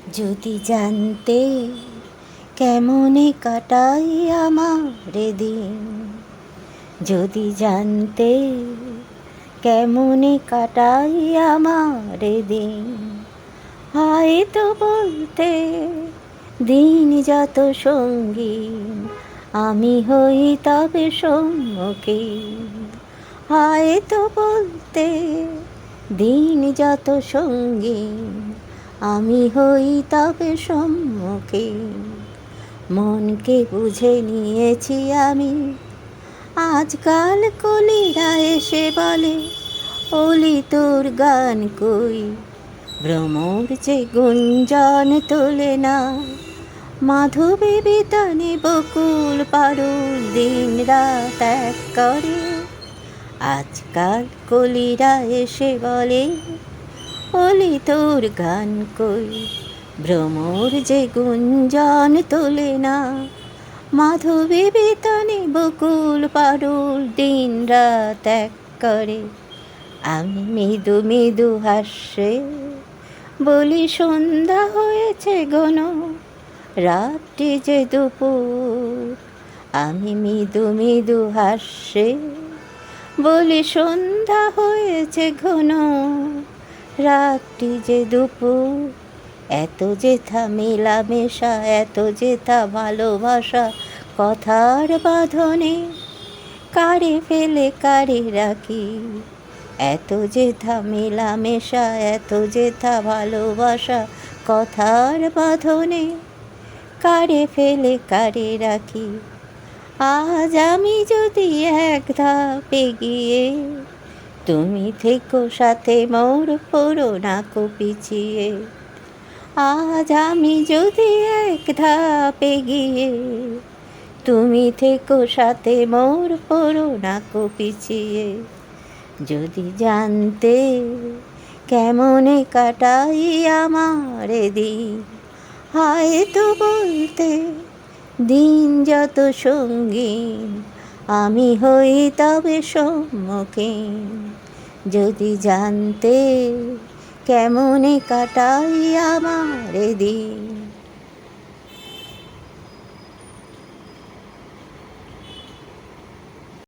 যদি জানতে কেমনে কাটাই আমার দিন, যদি জানতে কেমনে কাটাই আমার দিন, হয়তো বলতে দিন যত সঙ্গীন আমি হই তবে সম্মুখীন। হয়তো বলতে দিন যত সঙ্গীন আমি হই তবে সম্মুখীন। মনকে বুঝে নিয়েছি আমি, আজকাল কলিরা এসে বলে ওলি তোর গান কই, ভ্রমর যে গুঞ্জন তোলে না, মাধবী বিতানে বকুল পারুল দিন রাত এক করে। আজকাল কলিরা এসে বলে ওলি তোর গান কই, ভ্রমর যে গুঞ্জন তোলে না, মাধবী বিতানে বকুল পারুল দিন রাত এক করে। আমি মৃদু মৃদু হাস্যে বলি সন্ধ্যা হয়েছে ঘন, রাত্রি যে দুপুর। আমি মৃদু মৃদু হাস্যে বলি সন্ধ্যা হয়েছে ঘন, রাত্রি যে দুপুর। এত যেথা মেলামেশা, এত যেথা ভালোবাসা কথার বাঁধনে, কারে ফেলে কারে রাখি। এত যেথা মেলামেশা, এত যেথা ভালোবাসা কথার বাঁধনে, কারে ফেলে কারে রাখি। আজ আমি যদি এক ধাপ এগিয়ে, তুমি থেকো সাথে মোর পড়ো না কো পিছিয়ে। আজ আমি যদি এক ধাপ এগিয়ে, তুমি থেকো সাথে মোর পড়ো না কো পিছিয়ে। যদি জানতে কেমনে কাটাই আমার দিন, হয়তো বলতে দিন যত সঙ্গীন আমি হই তবে সম্মুখীন। যদি জানতে কেমনে কাটাই আমার দিন।